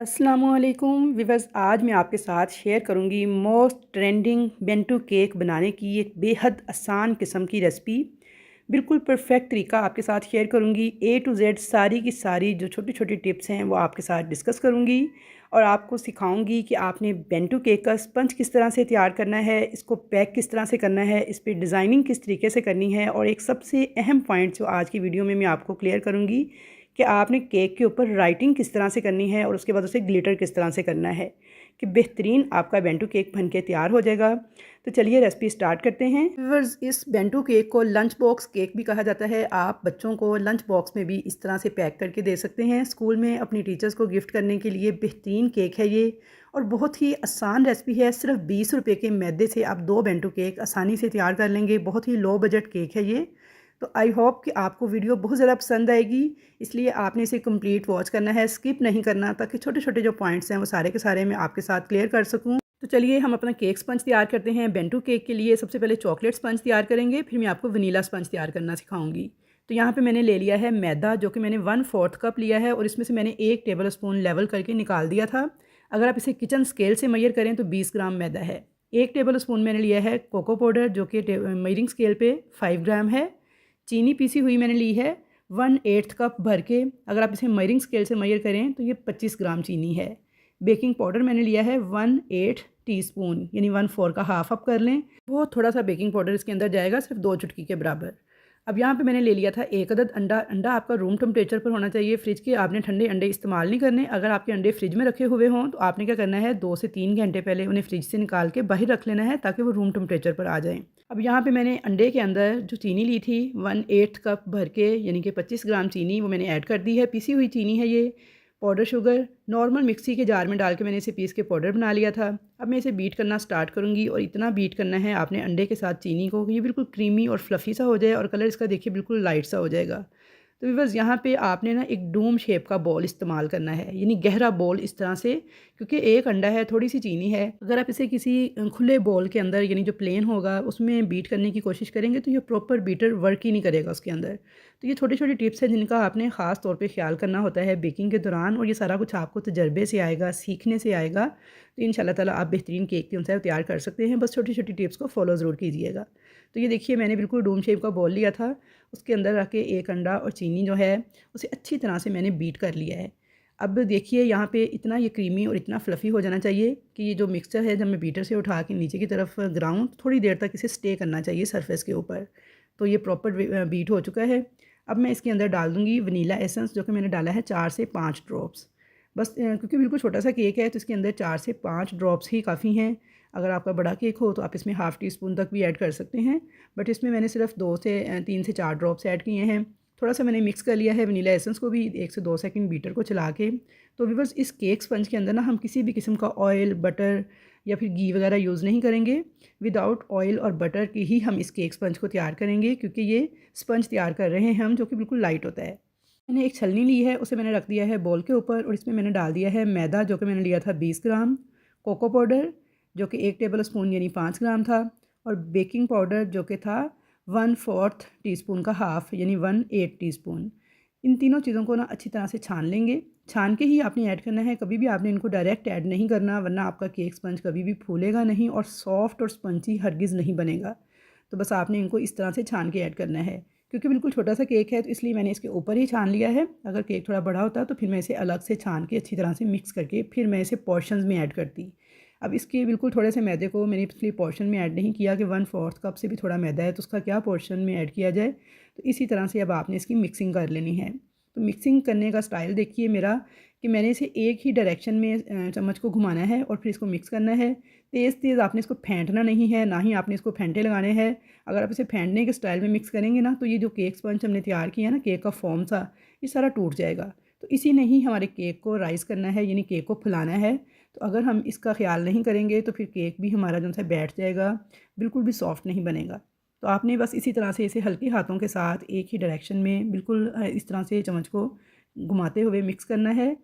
अस्सलामुअलैकुम विवर्स, आज मैं आपके साथ शेयर करूंगी मोस्ट ट्रेंडिंग बेंटो केक बनाने की एक बेहद आसान किस्म की रेसिपी। बिल्कुल परफेक्ट तरीका आपके साथ शेयर करूंगी। ए टू जेड सारी की सारी जो छोटी छोटी टिप्स हैं वो आपके साथ डिस्कस करूंगी और आपको सिखाऊंगी कि आपने बेंटो केक का स्पंज किस तरह से तैयार करना है, इसको पैक किस तरह से करना है, इस पर डिज़ाइनिंग किस तरीके से करनी है। और एक सबसे अहम पॉइंट जो आज की वीडियो में मैं आपको क्लियर करूँगी कि आपने केक के ऊपर राइटिंग किस तरह से करनी है और उसके बाद उसे ग्लिटर किस तरह से करना है कि बेहतरीन आपका बेंटो केक बन के तैयार हो जाएगा। तो चलिए रेसिपी स्टार्ट करते हैं। व्यूअर्स, इस बेंटो केक को लंच बॉक्स केक भी कहा जाता है। आप बच्चों को लंच बॉक्स में भी इस तरह से पैक करके दे सकते हैं। स्कूल में अपनी टीचर्स को गिफ्ट करने के लिए बेहतरीन केक है ये और बहुत ही आसान रेसिपी है। सिर्फ 20 रुपये के मैदे से आप 2 बेंटो केक आसानी से तैयार कर लेंगे। बहुत ही लो बजट केक है ये। तो आई होप कि आपको वीडियो बहुत ज़्यादा पसंद आएगी, इसलिए आपने इसे कंप्लीट वॉच करना है, स्किप नहीं करना, ताकि छोटे छोटे जो पॉइंट्स हैं वो सारे के सारे मैं आपके साथ क्लियर कर सकूं। तो चलिए हम अपना केक स्पंज तैयार करते हैं। बेंटो केक के लिए सबसे पहले चॉकलेट स्पंज तैयार करेंगे, फिर मैं आपको वनीला स्पंज तैयार करना सिखाऊंगी। तो यहाँ पे मैंने ले लिया है मैदा, जो कि मैंने 1/4 कप लिया है और इसमें से मैंने 1 टेबल स्पून लेवल करके निकाल दिया था। अगर आप इसे किचन स्केल से मेजर करें तो 20 ग्राम मैदा है। 1 टेबल स्पून मैंने लिया है कोको पाउडर, जो कि मेजरिंग स्केल पे 5 ग्राम है। चीनी पीसी हुई मैंने ली है 1/8 कप भर के। अगर आप इसे मेजरिंग स्केल से मेजर करें तो ये 25 ग्राम चीनी है। बेकिंग पाउडर मैंने लिया है 1/8 टीस्पून, यानी 1/4 का हाफ अप कर लें। बहुत थोड़ा सा बेकिंग पाउडर इसके अंदर जाएगा, सिर्फ 2 चुटकी के बराबर। अब यहाँ पे मैंने ले लिया था 1 अदद अंडा। अंडा आपका रूम टेम्परेचर पर होना चाहिए, फ्रिज के आपने ठंडे अंडे इस्तेमाल नहीं करने। अगर आपके अंडे फ्रिज में रखे हुए हों तो आपने क्या करना है, 2 से 3 घंटे पहले उन्हें फ्रिज से निकाल के बाहर रख लेना है, ताकि वो रूम टेम्परेचर पर आ जाएँ। अब यहाँ पे मैंने अंडे के अंदर जो चीनी ली थी 1/8 कप भर के, यानी कि 25 ग्राम चीनी, वो मैंने ऐड कर दी है। पीसी हुई चीनी है ये। पाउडर शुगर नॉर्मल मिक्सी के जार में डाल के मैंने इसे पीस के पाउडर बना लिया था। अब मैं इसे बीट करना स्टार्ट करूँगी और इतना बीट करना है आपने अंडे के साथ चीनी को कि ये बिल्कुल क्रीमी और फ्लफ़ी सा हो जाए और कलर इसका देखिए बिल्कुल लाइट सा हो जाएगा। तो बस यहाँ पे आपने ना एक डूम शेप का बॉल इस्तेमाल करना है, यानी गहरा बॉल इस तरह से, क्योंकि एक अंडा है, थोड़ी सी चीनी है। अगर आप इसे किसी खुले बॉल के अंदर, यानी जो प्लेन होगा, उसमें बीट करने की कोशिश करेंगे तो ये प्रॉपर बीटर वर्क ही नहीं करेगा उसके अंदर। तो ये छोटी छोटी टिप्स हैं जिनका आपने ख़ास तौर पे ख्याल करना होता है बेकिंग के दौरान, और ये सारा कुछ आपको तजर्बे से आएगा, सीखने से आएगा। तो इंशाल्लाह ताला आप बेहतरीन केक जो है तैयार कर सकते हैं। बस छोटी छोटी टिप्स को फॉलो ज़रूर कीजिएगा। तो ये देखिए मैंने बिल्कुल डोम शेप का बॉल लिया था, उसके अंदर रख के एक अंडा और चीनी जो है उसे अच्छी तरह से मैंने बीट कर लिया है। अब देखिए यहाँ पे इतना ये क्रीमी और इतना फ्लफ़ी हो जाना चाहिए कि ये जो मिक्सचर है, जब मैं बीटर से उठा के नीचे की तरफ गिराऊँ, थोड़ी देर तक इसे स्टे करना चाहिए सरफेस के ऊपर। तो ये प्रॉपर बीट हो चुका है। अब मैं इसके अंदर डाल दूँगी वनीला एसेंस, जो कि मैंने डाला है 4 से 5 ड्रॉप्स। बस क्योंकि बिल्कुल छोटा सा केक है तो इसके अंदर 4 से 5 ड्रॉप्स ही काफ़ी हैं। अगर आपका बड़ा केक हो तो आप इसमें हाफ़ टी स्पून तक भी ऐड कर सकते हैं, बट इसमें मैंने सिर्फ 2 से 3 से 4 ड्रॉप्स ऐड किए हैं। थोड़ा सा मैंने मिक्स कर लिया है वनीला एसेंस को भी 1 से 2 सेकंड बीटर को चला के। तो व्यूअर्स, इस केक स्पंज के अंदर ना हम किसी भी किस्म का ऑयल, बटर या फिर घी वगैरह यूज़ नहीं करेंगे। विदाउट ऑयल और बटर की ही हम इस केक स्पंज को तैयार करेंगे, क्योंकि ये स्पंज तैयार कर रहे हैं हम, जो कि बिल्कुल लाइट होता है। मैंने एक छलनी ली है, उसे मैंने रख दिया है बोल के ऊपर और इसमें मैंने डाल दिया है मैदा, जो कि मैंने लिया था 20 ग्राम, कोको पाउडर जो कि 1 टेबल स्पून यानी 5 ग्राम था, और बेकिंग पाउडर जो कि था 1/4 टीस्पून का हाफ़, यानी 1/8 टीस्पून। इन तीनों चीज़ों को ना अच्छी तरह से छान लेंगे। छान के ही आपने ऐड करना है, कभी भी आपने इनको डायरेक्ट ऐड नहीं करना, वरना आपका केक स्पंज कभी भी फूलेगा नहीं और सॉफ्ट और स्पंजी हरगिज़ नहीं बनेगा। तो बस आपने इनको इस तरह से छान के ऐड करना है। क्योंकि बिल्कुल छोटा सा केक है तो इसलिए मैंने इसके ऊपर ही छान लिया है। अगर केक थोड़ा बड़ा होता तो फिर मैं इसे अलग से छान के अच्छी तरह से मिक्स करके फिर मैं इसे पोर्शंस में ऐड करती। अब इसके बिल्कुल थोड़े से मैदे को मैंने इसलिए पोर्शन में ऐड नहीं किया कि 1/4 कप से भी थोड़ा मैदा है तो उसका क्या पोर्शन में ऐड किया जाए। तो इसी तरह से अब आपने इसकी मिक्सिंग कर लेनी है। तो मिक्सिंग करने का स्टाइल देखिए मेरा, कि मैंने इसे एक ही डायरेक्शन में चम्मच को घुमाना है और फिर इसको मिक्स करना है। तेज़ तेज़ आपने इसको फेंटना नहीं है, ना ही आपने इसको फेंटे लगाने हैं। अगर आप इसे फेंटने के स्टाइल में मिक्स करेंगे ना, तो ये जो केक स्पंज हमने तैयार किया है ना, केक का फॉर्म सा, ये सारा टूट जाएगा। तो इसी ने ही हमारे केक को राइस करना है, यानी केक को फुलाना है। तो अगर हम इसका ख्याल नहीं करेंगे तो फिर केक भी हमारा जो है बैठ जाएगा, बिल्कुल भी सॉफ्ट नहीं बनेगा। तो आपने बस इसी तरह से इसे हल्के हाथों के साथ एक ही डायरेक्शन में बिल्कुल इस तरह से चम्मच को घुमाते हुए मिक्स करना है।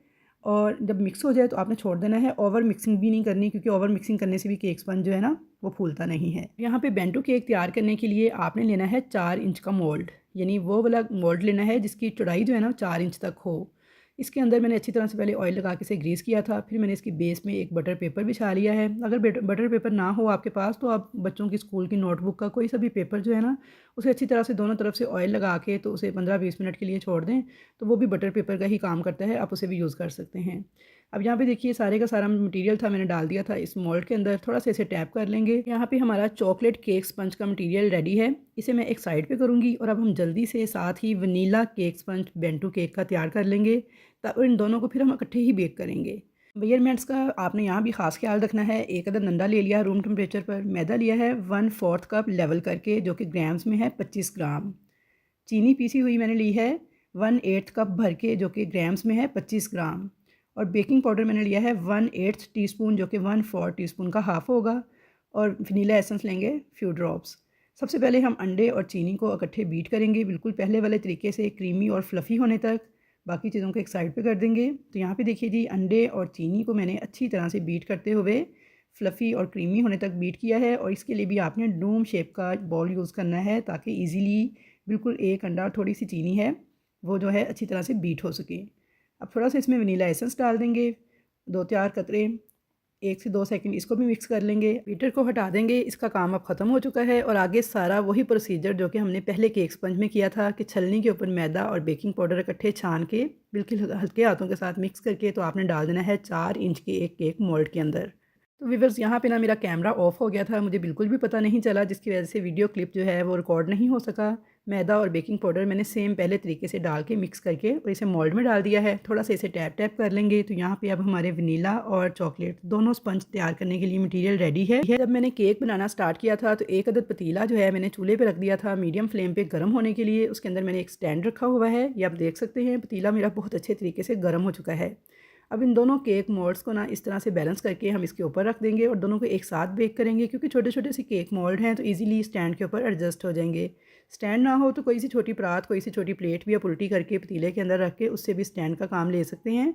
और जब मिक्स हो जाए तो आपने छोड़ देना है। ओवर मिक्सिंग भी नहीं करनी, क्योंकि ओवर मिक्सिंग करने से भी केक स्पंज जो है ना वो फूलता नहीं है। यहाँ पे बेंटो केक तैयार करने के लिए आपने लेना है 4 इंच का मोल्ड, यानी वो वाला मोल्ड लेना है जिसकी चौड़ाई जो है ना 4 इंच तक हो। इसके अंदर मैंने अच्छी तरह से पहले ऑयल लगा के इसे ग्रीस किया था। फिर मैंने इसकी बेस में एक बटर पेपर बिछा लिया है। अगर बटर पेपर ना हो आपके पास तो आप बच्चों की स्कूल की नोटबुक का कोई सा भी पेपर जो है ना, उसे अच्छी तरह से दोनों तरफ से ऑयल लगा के तो उसे 15-20 मिनट के लिए छोड़ दें, तो वो भी बटर पेपर का ही काम करता है, आप उसे भी यूज़ कर सकते हैं। अब यहाँ पे देखिए सारे का सारा मटेरियल था मैंने डाल दिया था इस मोल्ड के अंदर। थोड़ा सा इसे टैप कर लेंगे। यहाँ पे हमारा चॉकलेट केक स्पंज का मटेरियल रेडी है। इसे मैं एक साइड पे करूँगी और अब हम जल्दी से साथ ही vanilla cake sponge bento cake का तैयार कर लेंगे। और इन दोनों को फिर हम इकट्ठे ही बेक करेंगे। मेजरमेंट्स का आपने यहाँ भी ख़ास ख्याल रखना है। एक अदर नंदा ले लिया रूम टेम्परेचर पर। मैदा लिया है 1/4 कप लेवल करके, जो कि ग्राम्स में है 25 ग्राम। चीनी पीसी हुई मैंने ली है 1/8 कप भर के, जो कि ग्राम्स में है 25 ग्राम। और बेकिंग पाउडर मैंने लिया है 1/8 टीस्पून, जो कि 1/4 टीस्पून का हाफ़ होगा। और वनीला एसेंस लेंगे फ्यू ड्रॉप्स। सबसे पहले हम अंडे और चीनी को इकट्ठे बीट करेंगे, बिल्कुल पहले वाले तरीके से क्रीमी और फ्लफ़ी होने तक। बाकी चीज़ों को एक साइड पे कर देंगे। तो यहाँ पे देखिए जी, अंडे और चीनी को मैंने अच्छी तरह से बीट करते हुए फ्लफ़ी और क्रीमी होने तक बीट किया है। और इसके लिए भी आपने डोम शेप का बॉल यूज़ करना है, ताकि ईज़िली बिल्कुल एक अंडा और थोड़ी सी चीनी है वो जो है अच्छी तरह से बीट हो सके। अब थोड़ा सा इसमें वनीला एसेंस डाल देंगे, 2-4 कतरे, 1 से 2 सेकंड इसको भी मिक्स कर लेंगे। बीटर को हटा देंगे। इसका काम अब ख़त्म हो चुका है। और आगे सारा वही प्रोसीजर जो कि हमने पहले केक स्पंज में किया था, कि छलनी के ऊपर मैदा और बेकिंग पाउडर इकट्ठे छान के बिल्कुल हल्के हाथों के साथ मिक्स करके तो आपने डाल देना है 4 इंच के एक केक मोल्ड के अंदर। तो व्यूअर्स, यहाँ पे ना मेरा कैमरा ऑफ हो गया था, मुझे बिल्कुल भी पता नहीं चला, जिसकी वजह से वीडियो क्लिप जो है वो रिकॉर्ड नहीं हो सका। मैदा और बेकिंग पाउडर मैंने सेम पहले तरीके से डाल के मिक्स करके और इसे मोल्ड में डाल दिया है। थोड़ा सा इसे टैप टैप कर लेंगे। तो यहाँ पे अब हमारे वनीला और चॉकलेट दोनों स्पंज तैयार करने के लिए मटीरियल रेडी है। जब मैंने केक बनाना स्टार्ट किया था तो एक अदद पतीला जो है मैंने चूल्हे पर रख दिया था मीडियम फ्लेम पर गर्म होने के लिए। उसके अंदर मैंने एक स्टैंड रखा हुआ है। ये आप देख सकते हैं पतीला मेरा बहुत अच्छे तरीके से गर्म हो चुका है। अब इन दोनों केक मोल्ड्स को ना इस तरह से बैलेंस करके हम इसके ऊपर रख देंगे और दोनों को एक साथ बेक करेंगे, क्योंकि छोटे छोटे से केक मोल्ड हैं तो इजीली स्टैंड के ऊपर एडजस्ट हो जाएंगे। स्टैंड ना हो तो कोई सी छोटी परात, कोई सी छोटी प्लेट भी आप उल्टी करके पतीले के अंदर रख के उससे भी स्टैंड का काम ले सकते हैं।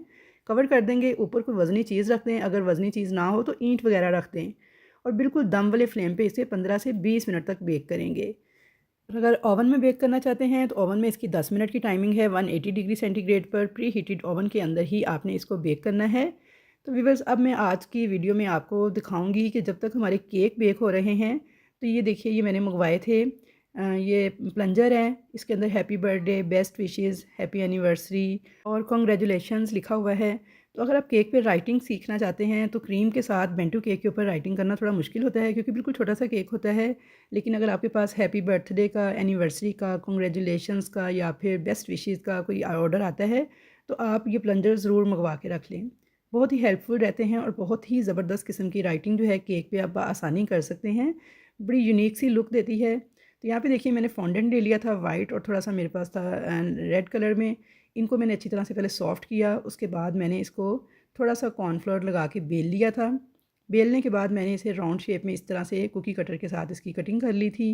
कवर कर देंगे, ऊपर कोई वज़नी चीज़ रख दें। अगर वज़नी चीज़ ना हो तो ईंट वगैरह रख दें और बिल्कुल दम वाले फ्लेम पर इसे 15 से 20 मिनट तक बेक करेंगे। अगर ओवन में बेक करना चाहते हैं तो ओवन में इसकी 10 मिनट की टाइमिंग है। 180 डिग्री सेंटीग्रेड पर प्री हीटेड ओवन के अंदर ही आपने इसको बेक करना है। तो व्यूअर्स, अब मैं आज की वीडियो में आपको दिखाऊंगी कि जब तक हमारे केक बेक हो रहे हैं, तो ये देखिए ये मैंने मंगवाए थे। ये प्लंजर है, इसके अंदर happy birthday, best wishes, happy anniversary और कॉन्ग्रेचुलेशंस लिखा हुआ है। तो अगर आप केक पे राइटिंग सीखना चाहते हैं तो क्रीम के साथ बेंटो केक के ऊपर राइटिंग करना थोड़ा मुश्किल होता है, क्योंकि बिल्कुल छोटा सा केक होता है। लेकिन अगर आपके पास हैप्पी बर्थडे का, एनिवर्सरी का, कॉन्ग्रेचुलेशंस का या फिर बेस्ट विशेज़ का कोई ऑर्डर आता है तो आप ये प्लंजर ज़रूर मंगवा के रख लें। बहुत ही हेल्पफुल रहते हैं और बहुत ही ज़बरदस्त किस्म की राइटिंग जो है केक पे आप आसानी कर सकते हैं। बड़ी यूनिक सी लुक देती है। तो यहाँ पे देखिए मैंने फॉन्डेंट ले लिया था वाइट और थोड़ा सा मेरे पास था रेड कलर में। इनको मैंने अच्छी तरह से पहले सॉफ्ट किया, उसके बाद मैंने इसको थोड़ा सा कॉर्नफ्लोर लगा के बेल लिया था। बेलने के बाद मैंने इसे राउंड शेप में इस तरह से कुकी कटर के साथ इसकी कटिंग कर ली थी।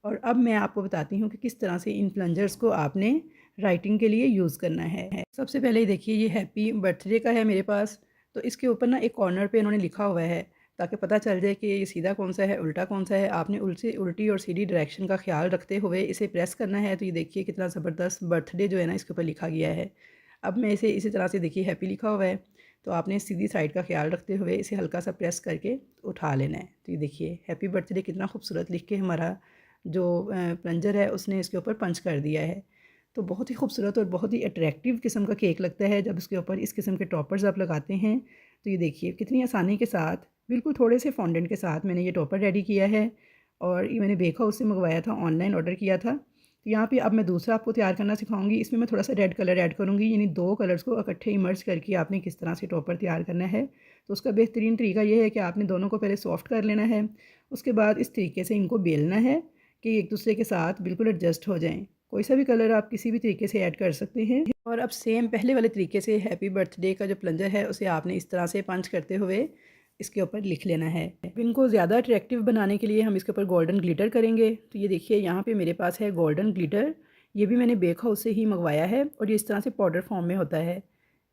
और अब मैं आपको बताती हूँ कि किस तरह से इन प्लंजर्स को आपने राइटिंग के लिए यूज़ करना है। सबसे पहले देखिए ये हैप्पी बर्थडे का है मेरे पास, तो इसके ऊपर ना एक कॉर्नर पे इन्होंने लिखा हुआ है, ताकि पता चल जाए कि ये सीधा कौन सा है, उल्टा कौन सा है। आपने उल्टी और सीधी डायरेक्शन का ख्याल रखते हुए इसे प्रेस करना है। तो ये देखिए कितना ज़बरदस्त बर्थडे जो है ना इसके ऊपर लिखा गया है। अब मैं इसे इसी तरह से देखिए हैप्पी लिखा हुआ है, तो आपने सीधी साइड का ख्याल रखते हुए इसे हल्का सा प्रेस करके उठा लेना है। तो ये देखिए हैप्पी बर्थडे कितना खूबसूरत लिख के हमारा जो प्लंजर है उसने इसके ऊपर पंच कर दिया है। तो बहुत ही खूबसूरत और बहुत ही अट्रैक्टिव किस्म का केक लगता है जब इसके ऊपर इस किस्म के टॉपर्स आप लगाते हैं। तो ये देखिए कितनी आसानी के साथ, बिल्कुल थोड़े से फॉन्डेंट के साथ मैंने ये टॉपर रेडी किया है। और ये मैंने बेक हाउस से मंगवाया था, ऑनलाइन ऑर्डर किया था। तो यहाँ पे अब मैं दूसरा आपको तैयार करना सिखाऊंगी। इसमें मैं थोड़ा सा रेड कलर ऐड करूँगी, यानी 2 कलर्स को इकट्ठे इमर्ज करके आपने किस तरह से टॉपर तैयार करना है। तो उसका बेहतरीन तरीका ये है कि आपने दोनों को पहले सॉफ्ट कर लेना है, उसके बाद इस तरीके से इनको बेलना है कि एक दूसरे के साथ बिल्कुल एडजस्ट हो जाएँ। कोई सा भी कलर आप किसी भी तरीके से ऐड कर सकते हैं। और अब सेम पहले वाले तरीके से हैप्पी बर्थडे का जो प्लंजर है उसे आपने इस तरह से पंच करते हुए इसके ऊपर लिख लेना है। इनको ज़्यादा अट्रैक्टिव बनाने के लिए हम इसके ऊपर गोल्डन ग्लिटर करेंगे। तो ये देखिए यहाँ पे मेरे पास है गोल्डन ग्लिटर, ये भी मैंने बेक हाउस से ही मंगवाया है और ये इस तरह से पाउडर फॉर्म में होता है।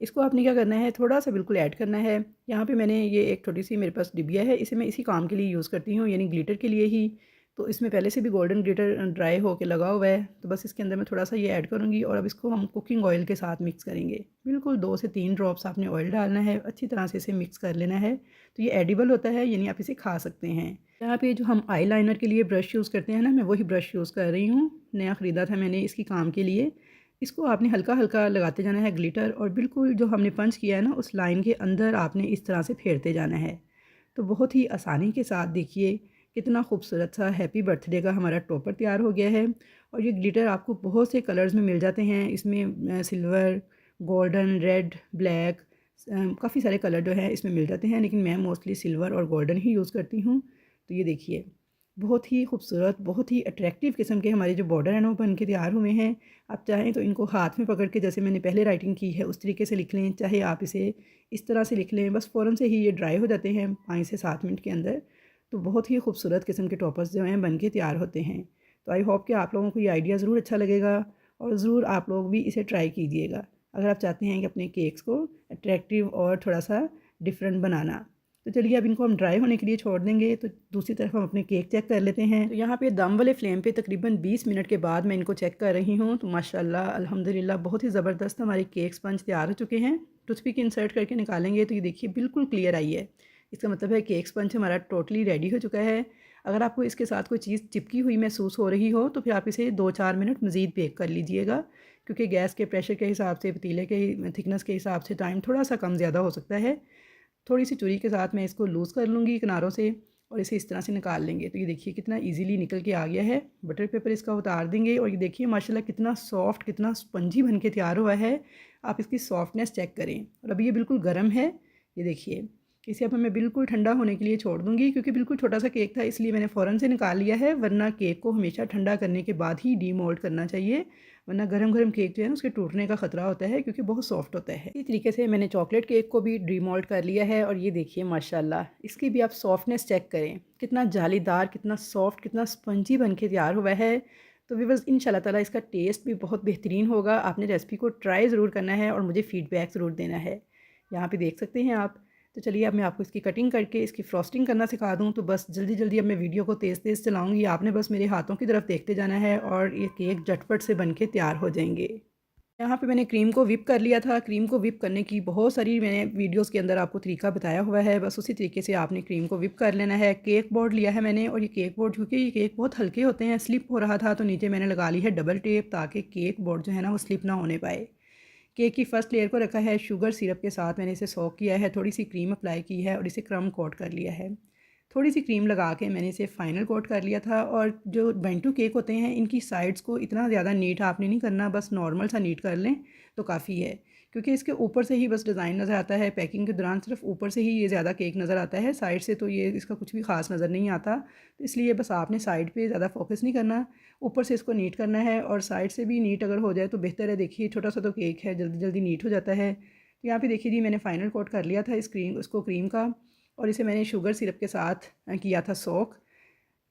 इसको आपने क्या करना है, थोड़ा सा बिल्कुल ऐड करना है। यहाँ पे मैंने ये एक छोटी सी मेरे पास डिबिया है, इसे मैं इसी काम के लिए यूज़ करती हूँ, यानी ग्लिटर के लिए ही। तो इसमें पहले से भी गोल्डन ग्लिटर ड्राई होकर लगा हुआ है, तो बस इसके अंदर मैं थोड़ा सा ये ऐड करूँगी और अब इसको हम कुकिंग ऑयल के साथ मिक्स करेंगे। बिल्कुल 2 से 3 ड्रॉप्स आपने ऑयल डालना है, अच्छी तरह से इसे मिक्स कर लेना है। तो ये एडिबल होता है, यानी आप इसे खा सकते हैं। यहाँ पे जो हम आई लाइनर के लिए ब्रश यूज़ करते हैं ना, मैं वही ब्रश यूज़ कर रही हूँ। नया ख़रीदा था मैंने इसकी काम के लिए। इसको आपने हल्का हल्का लगाते जाना है ग्लिटर, और बिल्कुल जो हमने पंच किया है ना उस लाइन के अंदर आपने इस तरह से फेरते जाना है। तो बहुत ही आसानी के साथ देखिए कितना खूबसूरत सा हैप्पी बर्थडे का हमारा टॉपर तैयार हो गया है। और ये ग्लिटर आपको बहुत से कलर्स में मिल जाते हैं। इसमें सिल्वर, गोल्डन, रेड, ब्लैक, काफ़ी सारे कलर जो हैं इसमें मिल जाते हैं, लेकिन मैं मोस्टली सिल्वर और गोल्डन ही यूज़ करती हूँ। तो ये देखिए बहुत ही खूबसूरत, बहुत ही अट्रैक्टिव किस्म के हमारे जो बॉर्डर हैं वो बन के तैयार हुए हैं। आप चाहें तो इनको हाथ में पकड़ के, जैसे मैंने पहले राइटिंग की है उस तरीके से लिख लें, चाहे आप इसे इस तरह से लिख लें, बस फ़ौरन से ही ये ड्राई हो जाते हैं 5 से 7 मिनट के अंदर। तो बहुत ही खूबसूरत किस्म के टॉपर्स जो हैं बन के तैयार होते हैं। तो आई होप कि आप लोगों को ये आइडिया ज़रूर अच्छा लगेगा और ज़रूर आप लोग भी इसे ट्राई कीजिएगा, अगर आप चाहते हैं कि अपने केक्स को अट्रैक्टिव और थोड़ा सा डिफरेंट बनाना। तो चलिए अब इनको हम ड्राई होने के लिए छोड़ देंगे। तो दूसरी तरफ हम अपने केक चेक कर लेते हैं। तो यहाँ पे दम वाले फ्लेम पे तकरीबन 20 मिनट के बाद मैं इनको चेक कर रही हूँ। तो माशाल्लाह अल्हम्दुलिल्लाह बहुत ही ज़बरदस्त हमारे केक स्पंज तैयार हो चुके हैं। टूथपिक इंसर्ट करके निकालेंगे तो ये देखिए बिल्कुल क्लियर आई है। इसका मतलब है केक स्पंज हमारा टोटली रेडी हो चुका है। अगर आपको इसके साथ कोई चीज़ चिपकी हुई महसूस हो रही हो तो फिर आप इसे 2-4 मिनट मज़ीद बेक कर लीजिएगा, क्योंकि गैस के प्रेशर के हिसाब से, पतीले के थिकनेस के हिसाब से टाइम थोड़ा सा कम ज़्यादा हो सकता है। थोड़ी सी चुरी के साथ मैं इसको लूज़ कर लूँगी किनारों से और इसे इस तरह से निकाल लेंगे। तो ये देखिए कितना इजीली निकल के आ गया है। बटर पेपर इसका उतार देंगे और ये देखिए माशाल्लाह कितना सॉफ्ट, कितना स्पंजी बन के तैयार हुआ है। आप इसकी सॉफ्टनेस चेक करें। और अभी ये बिल्कुल गर्म है। ये देखिए इसे अब मैं बिल्कुल ठंडा होने के लिए छोड़ दूँगी, क्योंकि बिल्कुल छोटा सा केक था इसलिए मैंने फ़ौरन से निकाल लिया है, वरना केक को हमेशा ठंडा करने के बाद ही डीमोल्ड करना चाहिए, वरना गरम गरम केक जो है ना उसके टूटने का ख़तरा होता है, क्योंकि बहुत सॉफ्ट होता है। इसी तरीके से मैंने चॉकलेट केक को भी डीमोल्ड कर लिया है और ये देखिए माशाल्लाह इसकी भी आप सॉफ्टनेस चेक करें, कितना जालीदार, कितना सॉफ्ट, कितना स्पंजी बन के तैयार हुआ है। तो व्यूअर्स इंशाल्लाह ताला इसका टेस्ट भी बहुत बेहतरीन होगा। आपने रेसिपी को ट्राई ज़रूर करना है और मुझे फ़ीडबैक ज़रूर देना है। यहाँ पे देख सकते हैं आप। तो चलिए अब मैं आपको इसकी कटिंग करके इसकी फ्रॉस्टिंग करना सिखा दूँ। तो बस जल्दी जल्दी अब मैं वीडियो को तेज़ तेज़ चलाऊँगी, आपने बस मेरे हाथों की तरफ देखते जाना है और ये केक झटपट से बन के तैयार हो जाएंगे। यहाँ पे मैंने क्रीम को व्हिप कर लिया था। क्रीम को व्हिप करने की बहुत सारी मैंने वीडियोस के अंदर आपको तरीका बताया हुआ है, बस उसी तरीके से आपने क्रीम को व्हिप कर लेना है। केक बोर्ड लिया है मैंने, और ये केक बोर्ड, क्योंकि ये केक बहुत हल्के होते हैं, स्लिप हो रहा था तो नीचे मैंने लगा ली है डबल टेप, ताकि केक बोर्ड जो है ना वो स्लिप ना होने पाए। केक की फ़र्स्ट लेयर को रखा है शुगर सिरप के साथ, मैंने इसे सोक किया है, थोड़ी सी क्रीम अप्लाई की है और इसे क्रम कोट कर लिया है। थोड़ी सी क्रीम लगा के मैंने इसे फ़ाइनल कोट कर लिया था। और जो बेंटू केक होते हैं इनकी साइड्स को इतना ज़्यादा नीट आपने नहीं करना, बस नॉर्मल सा नीट कर लें तो काफ़ी है, क्योंकि इसके ऊपर से ही बस डिज़ाइन नज़र आता है। पैकिंग के दौरान सिर्फ ऊपर से ही ये ज़्यादा केक नज़र आता है, साइड से तो ये इसका कुछ भी ख़ास नज़र नहीं आता। तो इसलिए बस आपने साइड पे ज़्यादा फोकस नहीं करना, ऊपर से इसको नीट करना है और साइड से भी नीट अगर हो जाए तो बेहतर है। देखिए छोटा सा तो केक है, जल्दी जल्दी नीट हो जाता है। तो यहाँ पे देखिए जी मैंने फ़ाइनल कोट कर लिया था इस क्रीम, उसको क्रीम का, और इसे मैंने शुगर सिरप के साथ किया था सोक।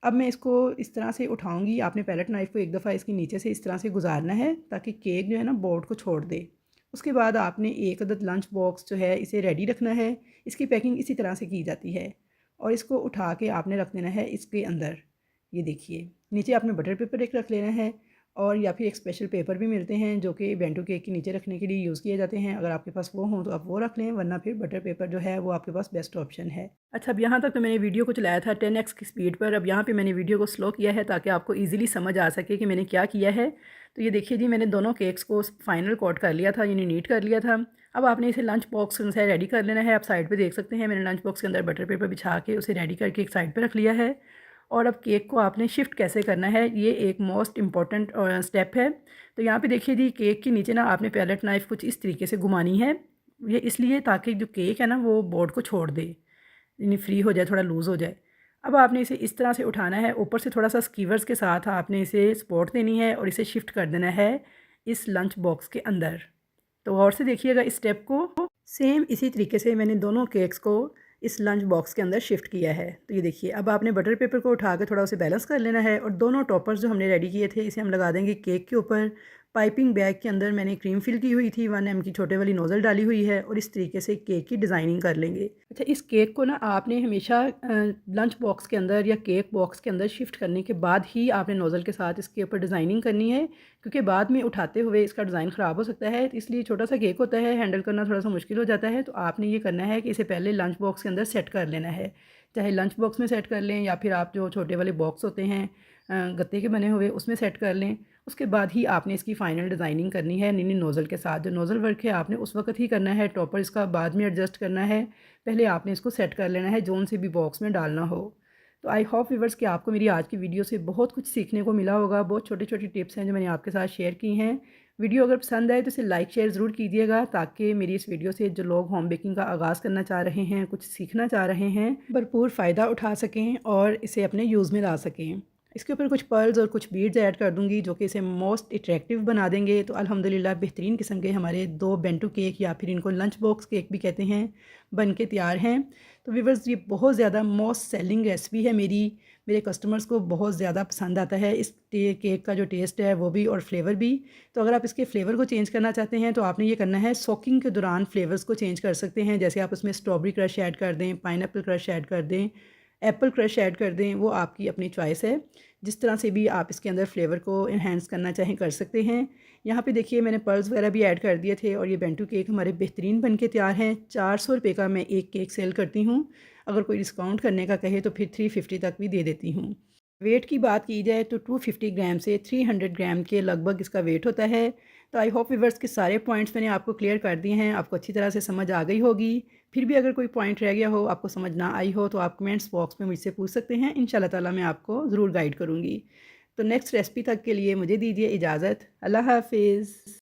अब मैं इसको इस तरह से उठाऊंगी। आपने पैलेट नाइफ़ को एक दफ़ा इसके नीचे से इस तरह से गुजारना है ताकि केक जो है ना बोर्ड को छोड़ दे। उसके बाद आपने एक अदद लंच बॉक्स जो है इसे रेडी रखना है। इसकी पैकिंग इसी तरह से की जाती है और इसको उठा के आपने रख देना है इसके अंदर। ये देखिए नीचे आपने बटर पेपर एक रख लेना है, और या फिर एक स्पेशल पेपर भी मिलते हैं जो कि बेंटो केक के नीचे रखने के लिए यूज़ किए जाते हैं। अगर आपके पास वो हों तो आप वो रख लें, वरना फिर बटर पेपर जो है वो आपके पास बेस्ट ऑप्शन है। अच्छा, अब यहाँ तक तो मैंने वीडियो को चलाया था 10x की स्पीड पर। अब यहाँ पे मैंने वीडियो को स्लो किया है ताकि आपको ईजिली समझ आ सके कि मैंने क्या किया है। तो ये देखिए जी मैंने दोनों केक्स को फाइनल कोट कर लिया था, यानी नीट कर लिया था। अब आपने इसे लंच बॉक्स से रेडी कर लेना है। आप साइड पर देख सकते हैं मैंने लंच बॉक्स के अंदर बटर पेपर बिछा के उसे रेडी करके एक साइड पर रख लिया है। और अब केक को आपने शिफ्ट कैसे करना है, ये एक मोस्ट इम्पॉर्टेंट स्टेप है। तो यहाँ पे देखिए जी केक के नीचे ना आपने पैलेट नाइफ़ कुछ इस तरीके से घुमानी है। ये इसलिए ताकि जो केक है ना वो बोर्ड को छोड़ दे, यानी फ्री हो जाए, थोड़ा लूज़ हो जाए। अब आपने इसे इस तरह से उठाना है, ऊपर से थोड़ा सा स्कीवर्स के साथ आपने इसे सपोर्ट देनी है और इसे शिफ्ट कर देना है इस लंच बॉक्स के अंदर। तो गौर से देखिएगा इस स्टेप को। सेम इसी तरीके से मैंने दोनों केक्स को इस लंच बॉक्स के अंदर शिफ्ट किया है। तो ये देखिए अब आपने बटर पेपर को उठा के थोड़ा उसे बैलेंस कर लेना है और दोनों टॉपर्स जो हमने रेडी किए थे इसे हम लगा देंगे केक के ऊपर। पाइपिंग बैग के अंदर मैंने क्रीम फिल की हुई थी, 1 ml की छोटे वाली नोज़ल डाली हुई है और इस तरीके से केक की डिज़ाइनिंग कर लेंगे। अच्छा, इस केक को ना आपने हमेशा लंच बॉक्स के अंदर या केक बॉक्स के अंदर शिफ्ट करने के बाद ही आपने नोज़ल के साथ इसके ऊपर डिज़ाइनिंग करनी है, क्योंकि बाद में उठाते हुए इसका डिज़ाइन ख़राब हो सकता है। इसलिए छोटा सा केक होता है, हैंडल करना थोड़ा सा मुश्किल हो जाता है। तो आपने ये करना है कि इसे पहले लंच बॉक्स के अंदर सेट कर लेना है, चाहे लंच बॉक्स में सेट कर लें या फिर आप जो छोटे वाले बॉक्स होते हैं गत्ते के बने हुए उसमें सेट कर लें। उसके बाद ही आपने इसकी फ़ाइनल डिज़ाइनिंग करनी है नीनी नोज़ल के साथ। जो नोज़ल वर्क है आपने उस वक्त ही करना है, टॉपर इसका बाद में एडजस्ट करना है। पहले आपने इसको सेट कर लेना है जोन से भी बॉक्स में डालना हो। तो आई होप व्यूअर्स कि आपको मेरी आज की वीडियो से बहुत कुछ सीखने को मिला होगा। बहुत छोटी छोटी टिप्स हैं जो मैंने आपके साथ शेयर की हैं। वीडियो अगर पसंद आए तो इसे लाइक शेयर ज़रूर कीजिएगा, ताकि मेरी इस वीडियो से जो लोग होम बेकिंग का आगाज़ करना चाह रहे हैं, कुछ सीखना चाह रहे हैं, भरपूर फ़ायदा उठा सकें और इसे अपने यूज़ में ला सकें। इसके ऊपर कुछ पर्ल्स और कुछ बीड्स ऐड कर दूंगी जो कि इसे मोस्ट अट्रैक्टिव बना देंगे। तो अल्हम्दुलिल्लाह बेहतरीन किस्म के हमारे 2 बेंटो केक या फिर इनको लंच बॉक्स केक भी कहते हैं, बन के तैयार हैं। तो व्यूअर्स ये बहुत ज़्यादा मोस्ट सेलिंग रेसिपी है मेरे कस्टमर्स को बहुत ज़्यादा पसंद आता है इस केक का जो टेस्ट है वो भी और फ्लेवर भी। तो अगर आप इसके फ्लेवर को चेंज करना चाहते हैं तो आपने ये करना है, सोकिंग के दौरान फ्लेवर्स को चेंज कर सकते हैं। जैसे आप उसमें स्ट्रॉबेरी क्रश ऐड कर दें, पाइनएप्पल क्रश ऐड कर दें, एप्पल क्रश ऐड कर दें, वो आपकी अपनी चॉइस है। जिस तरह से भी आप इसके अंदर फ्लेवर को इन्हेंस करना चाहें कर सकते हैं। यहाँ पे देखिए मैंने पर्ल्स वगैरह भी ऐड कर दिए थे और ये बेंटू केक हमारे बेहतरीन बन के तैयार हैं। 400 रुपये का मैं एक केक सेल करती हूँ। अगर कोई डिस्काउंट करने का कहे तो फिर 350 तक भी दे देती हूँ। वेट की बात की जाए तो 250 ग्राम से 300 ग्राम के लगभग इसका वेट होता है। तो आई होप व्यूअर्स के सारे पॉइंट्स मैंने आपको क्लियर कर दिए हैं, आपको अच्छी तरह से समझ आ गई होगी। फिर भी अगर कोई पॉइंट रह गया हो, आपको समझ ना आई हो, तो आप कमेंट्स बॉक्स में मुझसे पूछ सकते हैं। इंशाल्लाह ताला मैं आपको ज़रूर गाइड करूँगी। तो नेक्स्ट रेसिपी तक के लिए मुझे दीजिए इजाज़त। अल्लाह हाफिज़।